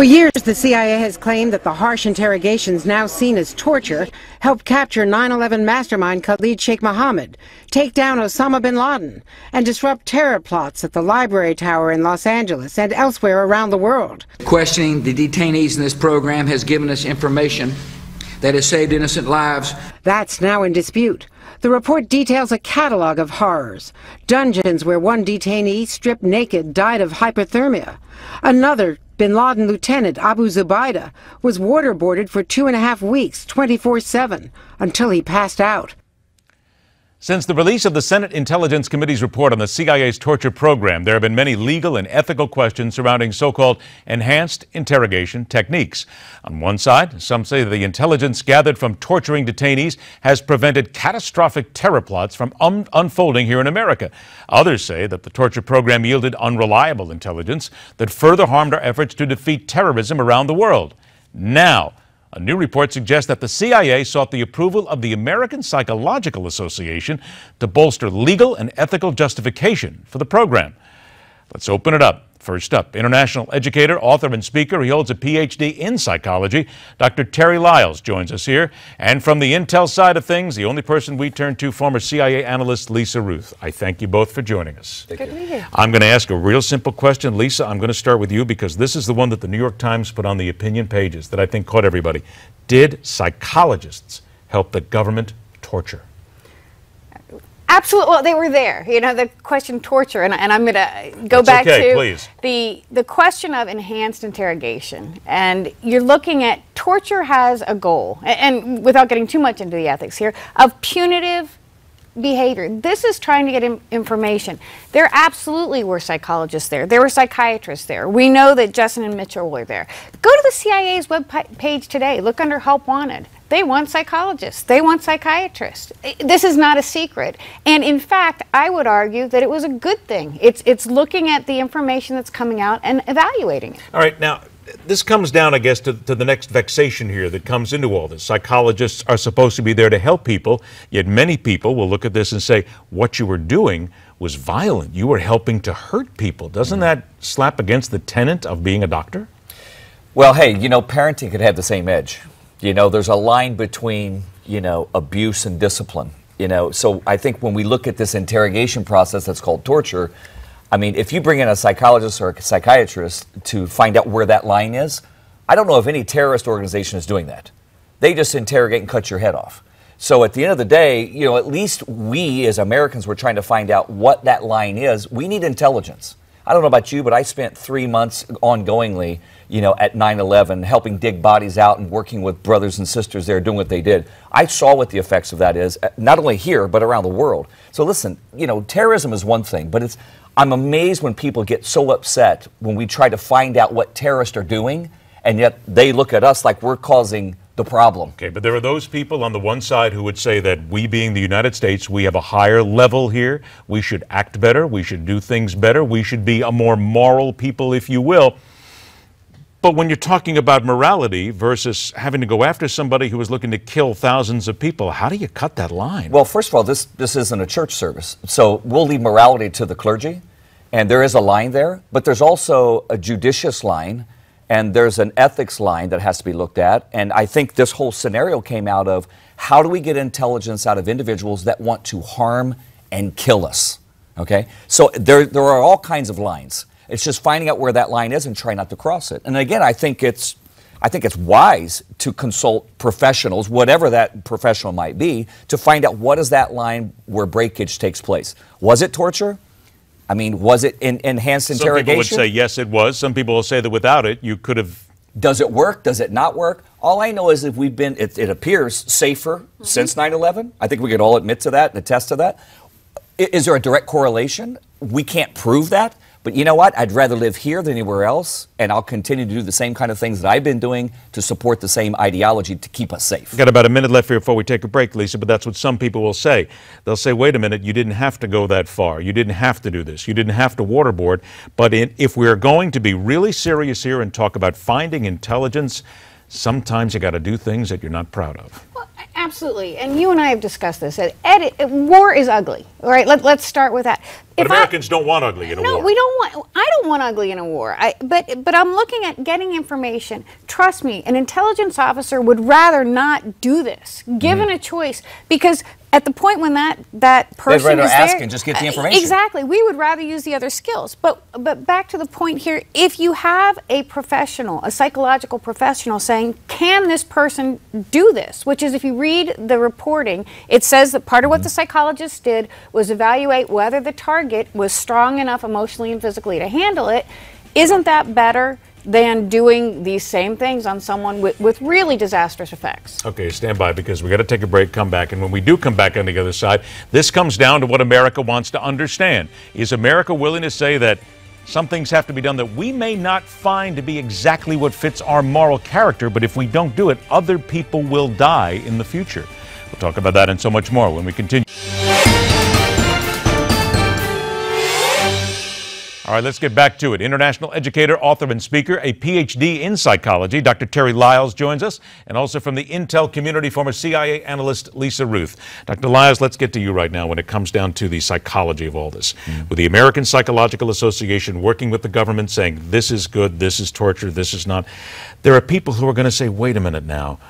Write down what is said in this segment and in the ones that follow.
For years, the CIA has claimed that the harsh interrogations now seen as torture helped capture 9/11 mastermind Khalid Sheikh Mohammed, take down Osama bin Laden, and disrupt terror plots at the Library Tower in Los Angeles and elsewhere around the world. Questioning the detainees in this program has given us information that has saved innocent lives. That's now in dispute. The report details a catalog of horrors. Dungeons where one detainee, stripped naked, died of hypothermia. Another, bin Laden lieutenant Abu Zubaydah, was waterboarded for 2.5 weeks, 24/7, until he passed out. Since the release of the Senate Intelligence Committee's report on the CIA's torture program, there have been many legal and ethical questions surrounding so-called enhanced interrogation techniques. On one side, some say that the intelligence gathered from torturing detainees has prevented catastrophic terror plots from unfolding here in America. Others say that the torture program yielded unreliable intelligence that further harmed our efforts to defeat terrorism around the world. Now, a new report suggests that the CIA sought the approval of the American Psychological Association to bolster legal and ethical justification for the program. Let's open it up. First up, international educator, author, and speaker. He holds a Ph.D. in psychology. Dr. Terry Lyles joins us here. And from the intel side of things, the only person we turn to, former CIA analyst Lisa Ruth. I thank you both for joining us. Good to be here. I'm going to ask a real simple question. Lisa, I'm going to start with you because this is the one that the New York Times put on the opinion pages that I think caught everybody. Did psychologists help the government torture? Absolutely. Well, they were there. You know, the question torture, and I'm going to go back to the question of enhanced interrogation. And you're looking at torture has a goal, and without getting too much into the ethics here, of punitive behavior. This is trying to get information. There absolutely were psychologists there. There were psychiatrists there. We know that Justin and Mitchell were there. Go to the CIA's web page today. Look under Help Wanted. They want psychologists. They want psychiatrists. This is not a secret. And in fact, I would argue that it was a good thing. It's looking at the information that's coming out and evaluating it. All right. Now, this comes down, I guess, to the next vexation here that comes into all this. Psychologists are supposed to be there to help people, yet many people will look at this and say, what you were doing was violent. You were helping to hurt people. Doesn't that slap against the tenet of being a doctor? Well, hey, you know, parenting could have the same edge. You know, there's a line between, you know, abuse and discipline. You know, so I think when we look at this interrogation process that's called torture, I mean, if you bring in a psychologist or a psychiatrist to find out where that line is, I don't know if any terrorist organization is doing that. They just interrogate and cut your head off. So at the end of the day, you know, at least we as Americans were trying to find out what that line is. We need intelligence. I don't know about you, but I spent 3 months ongoingly, you know, at 9/11, helping dig bodies out and working with brothers and sisters there doing what they did. I saw what the effects of that is, not only here, but around the world. So listen, you know, terrorism is one thing, but I'm amazed when people get so upset when we try to find out what terrorists are doing, and yet they look at us like we're causing the problem. Okay, but there are those people on the one side who would say that we being the United States, we have a higher level here. We should act better. We should do things better. We should be a more moral people, if you will. But when you're talking about morality versus having to go after somebody who is looking to kill thousands of people, how do you cut that line? Well, first of all, this isn't a church service. So we'll leave morality to the clergy, and there is a line there, but there's also a judicious line, and there's an ethics line that has to be looked at. And I think this whole scenario came out of how do we get intelligence out of individuals that want to harm and kill us, okay? So there are all kinds of lines. It's just finding out where that line is and try not to cross it. And again, I think it's wise to consult professionals, whatever that professional might be, to find out what is that line where breakage takes place. Was it torture? I mean, was it enhanced interrogation? Some people would say yes, it was. Some people will say that without it, you could have. Does it work? Does it not work? All I know is that we've been, it appears, safer since 9/11. I think we can all admit to that and attest to that. Is there a direct correlation? We can't prove that. But you know what? I'd rather live here than anywhere else, and I'll continue to do the same kind of things that I've been doing to support the same ideology to keep us safe. We've got about a minute left here before we take a break, Lisa, but that's what some people will say. They'll say, wait a minute, you didn't have to go that far. You didn't have to do this. You didn't have to waterboard. But if we're going to be really serious here and talk about finding intelligence, sometimes you got to do things that you're not proud of. Well, Absolutely, and you and I have discussed this. War is ugly. All right, let's start with that. But Americans don't want ugly in a war. No, we don't want. I don't want ugly in a war. But I'm looking at getting information. Trust me, an intelligence officer would rather not do this, given a choice, because at the point when that person they'd rather is ask there, and just get the information. Exactly, we would rather use the other skills. But back to the point here: if you have a professional, a psychological professional, saying, "Can this person do this?" Which is, if you read the reporting, it says that part of what the psychologist did was evaluate whether the target was strong enough emotionally and physically to handle it. Isn't that better than doing these same things on someone with really disastrous effects? Okay, stand by, because we got to take a break, come back, and when we do come back on the other side, this comes down to what America wants to understand. Is America willing to say that some things have to be done that we may not find to be exactly what fits our moral character, but if we don't do it, other people will die in the future? We'll talk about that and so much more when we continue. All right, let's get back to it. International educator, author, and speaker, a Ph.D. in psychology, Dr. Terry Lyles joins us, and also from the Intel community, former CIA analyst Lisa Ruth. Dr. Lyles, let's get to you right now when it comes down to the psychology of all this. With the American Psychological Association working with the government saying this is good, this is torture, this is not, there are people who are going to say, wait a minute now,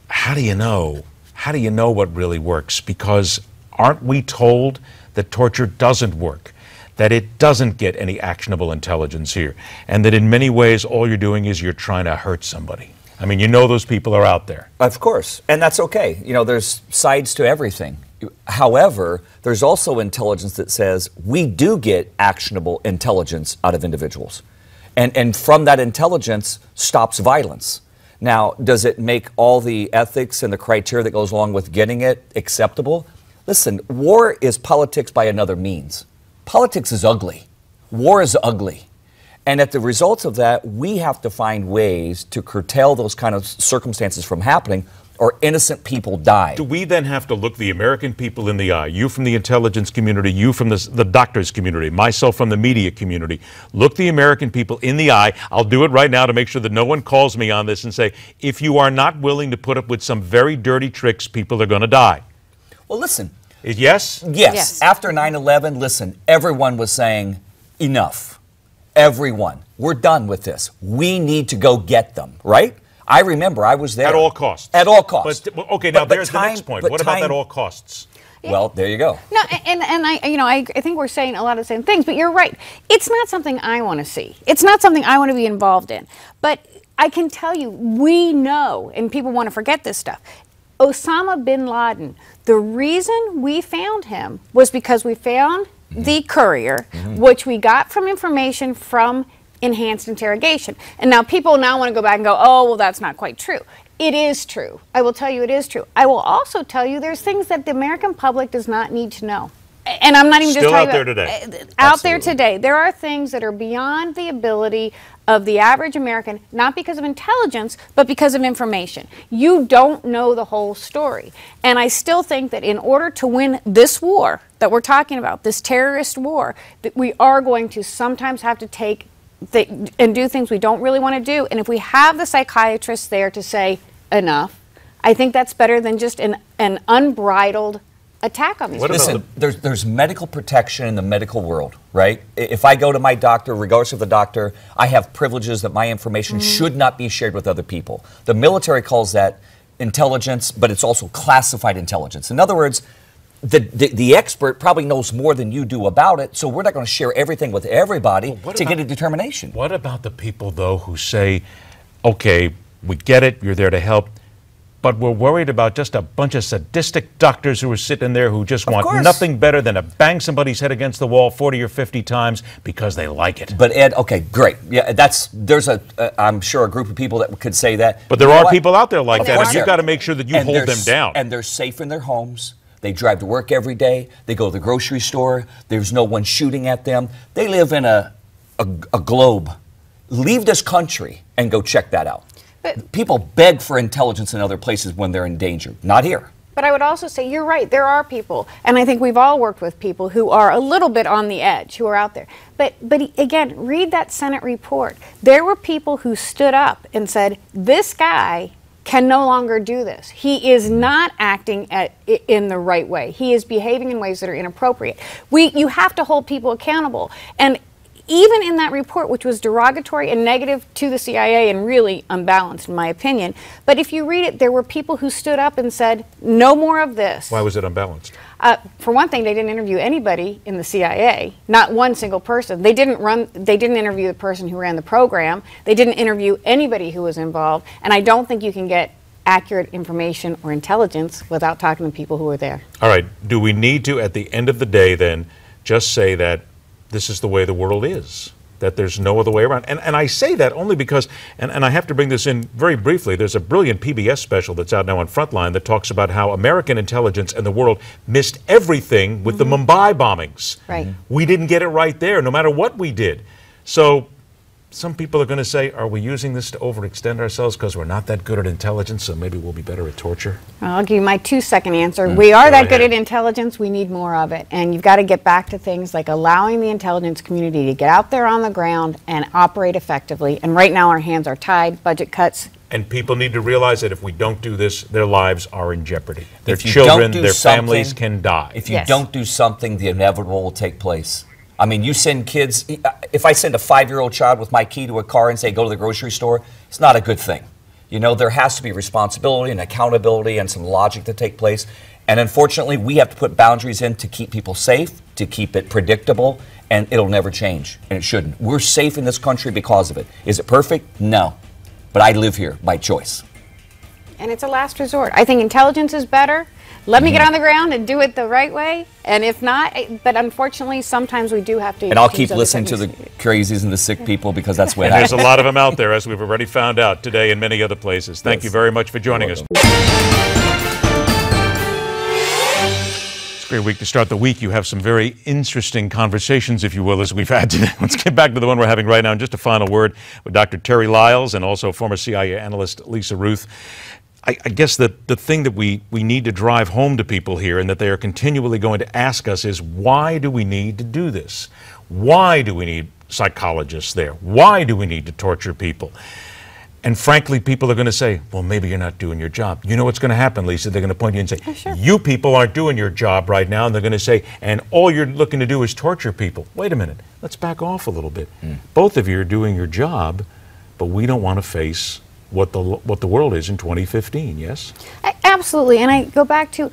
how do you know? How do you know what really works? Because aren't we told that torture doesn't work? That it doesn't get any actionable intelligence here, and that in many ways all you're doing is you're trying to hurt somebody. I mean, you know those people are out there. Of course, and that's okay. You know, there's sides to everything. However, there's also intelligence that says we do get actionable intelligence out of individuals. And from that intelligence stops violence. Now, does it make all the ethics and the criteria that goes along with getting it acceptable? Listen, war is politics by another means. Politics is ugly. War is ugly. And at the results of that, we have to find ways to curtail those kind of circumstances from happening, or innocent people die. Do we then have to look the American people in the eye, you from the intelligence community, you from the doctors community, myself from the media community, look the American people in the eye? I'll do it right now to make sure that no one calls me on this and say, if you are not willing to put up with some very dirty tricks, people are going to die. Well, listen. Yes? Yes. After 9/11, listen, everyone was saying, enough. Everyone. We're done with this. We need to go get them, right? I remember I was there. At all costs. At all costs. But, okay, now there's the next point. What about at all costs? Well, there you go. No, and I think we're saying a lot of the same things, but you're right. It's not something I want to see. It's not something I want to be involved in. But I can tell you, we know, and people want to forget this stuff, Osama bin Laden, the reason we found him was because we found the courier, which we got from information from enhanced interrogation. And now people now want to go back and go, oh, well, that's not quite true. It is true. I will tell you it is true. I will also tell you there's things that the American public does not need to know. And I'm not even just talking out there today. Out there today. There are things that are beyond the ability of the average American, not because of intelligence, but because of information. You don't know the whole story. And I still think that in order to win this war that we're talking about, this terrorist war, that we are going to sometimes have to take and do things we don't really want to do. And if we have the psychiatrists there to say enough, I think that's better than just an unbridled attack on these people. Listen, there's medical protection in the medical world, right? If I go to my doctor, regardless of the doctor, I have privileges that my information should not be shared with other people. The military calls that intelligence, but it's also classified intelligence. In other words, the expert probably knows more than you do about it, so we're not going to share everything with everybody to get a determination. What about the people, though, who say, okay, we get it, you're there to help, but we're worried about just a bunch of sadistic doctors who are sitting there who just want nothing better than to bang somebody's head against the wall 40 or 50 times because they like it. But Ed, okay, great. Yeah, there's I'm sure a group of people that could say that. But there are people out there like that, and you've got to make sure that you hold them down. And they're safe in their homes. They drive to work every day. They go to the grocery store. There's no one shooting at them. They live in a globe. Leave this country and go check that out. But people beg for intelligence in other places when they're in danger. Not here. But I would also say you're right. There are people, and I think we've all worked with people who are a little bit on the edge, who are out there. But again, read that Senate report. There were people who stood up and said, this guy can no longer do this. He is not acting in the right way. He is behaving in ways that are inappropriate. You have to hold people accountable. And even in that report, which was derogatory and negative to the CIA and really unbalanced in my opinion, but if you read it, there were people who stood up and said, no more of this. Why was it unbalanced? For one thing, they didn't interview anybody in the CIA, not one single person. They didn't interview the person who ran the program. They didn't interview anybody who was involved, and I don't think you can get accurate information or intelligence without talking to people who were there. All right, do we need to, at the end of the day then, just say that this is the way the world is, that there's no other way around? And I say that only because, and I have to bring this in very briefly, there's a brilliant PBS special that's out now on Frontline that talks about how American intelligence and the world missed everything with the Mumbai bombings. Right. We didn't get it right there, no matter what we did. So some people are going to say, are we using this to overextend ourselves because we're not that good at intelligence, so maybe we'll be better at torture? Well, I'll give you my 2-second answer. We are that good at intelligence. We need more of it. And you've got to get back to things like allowing the intelligence community to get out there on the ground and operate effectively. And right now our hands are tied, budget cuts. And people need to realize that if we don't do this, their lives are in jeopardy. Their children, their families can die. If you don't do something, the inevitable will take place. I mean, you send kids, if I send a 5-year-old child with my key to a car and say, go to the grocery store, it's not a good thing. You know, there has to be responsibility and accountability and some logic to take place. And unfortunately, we have to put boundaries in to keep people safe, to keep it predictable, and it'll never change, and it shouldn't. We're safe in this country because of it. Is it perfect? No. But I live here by choice. And it's a last resort. I think intelligence is better. Let me get on the ground and do it the right way. And if not, but unfortunately, sometimes we do have to. And I'll keep listening to the crazies and the sick people because that's what happens. There's a lot of them out there, as we've already found out today and many other places. Thank you very much for joining us. It's a great week to start the week. You have some very interesting conversations, if you will, as we've had today. Let's get back to the one we're having right now. And just a final word with Dr. Terry Lyles and also former CIA analyst Lisa Ruth. I guess the thing that we need to drive home to people here and that they are continually going to ask us is, why do we need to do this? Why do we need psychologists there? Why do we need to torture people? And frankly, people are going to say, well, maybe you're not doing your job. You know what's going to happen, Lisa? They're going to point you and say, sure. You people aren't doing your job right now. And they're going to say, and all you're looking to do is torture people. Wait a minute. Let's back off a little bit. Both of you are doing your job, but we don't want to face what the world is in 2015, yes? Absolutely, and I go back to,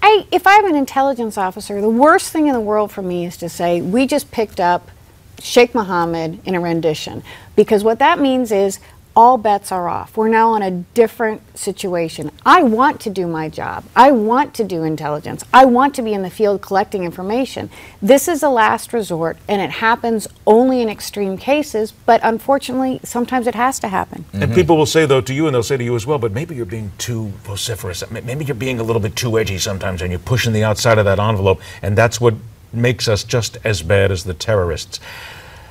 if I'm an intelligence officer, the worst thing in the world for me is to say, we just picked up Sheikh Mohammed in a rendition, because what that means is all bets are off. We're now in a different situation. I want to do my job. I want to do intelligence. I want to be in the field collecting information. This is a last resort, and it happens only in extreme cases, but unfortunately, sometimes it has to happen. And people will say, though, to you, and they'll say to you as well, but maybe you're being too vociferous. Maybe you're being a little bit too edgy sometimes, and you're pushing the outside of that envelope, and that's what makes us just as bad as the terrorists.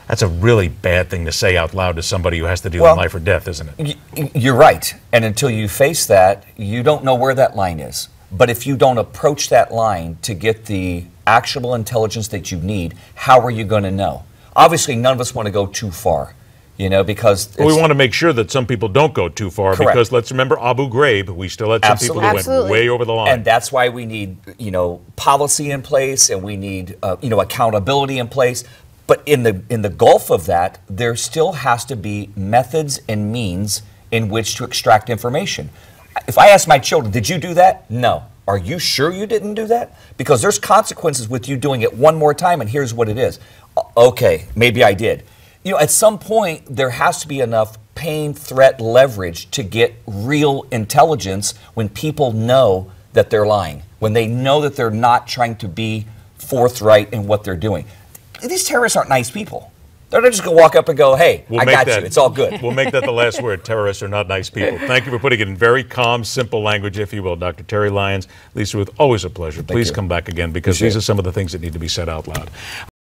That's a really bad thing to say out loud to somebody who has to deal with life or death, isn't it? You're right. And until you face that, you don't know where that line is. But if you don't approach that line to get the actionable intelligence that you need, how are you going to know? Obviously, none of us want to go too far, you know, because we want to make sure that some people don't go too far. Correct. Because let's remember Abu Ghraib, we still had some people who went way over the line. And that's why we need, you know, policy in place, and we need, you know, accountability in place. But in the gulf of that, there still has to be methods and means in which to extract information. If I ask my children, did you do that? No. Are you sure you didn't do that? Because there's consequences with you doing it one more time, and here's what it is. Okay, maybe I did. You know, at some point, there has to be enough pain, threat, leverage to get real intelligence when people know that they're lying, when they know that they're not trying to be forthright in what they're doing. These terrorists aren't nice people. They're not just going to walk up and go, hey, I got you, it's all good. We'll make that the last word. Terrorists are not nice people. Thank you for putting it in very calm, simple language, if you will. Dr. Terry Lyles, Lisa Ruth, always a pleasure. Please come back again, because these are some of the things that need to be said out loud.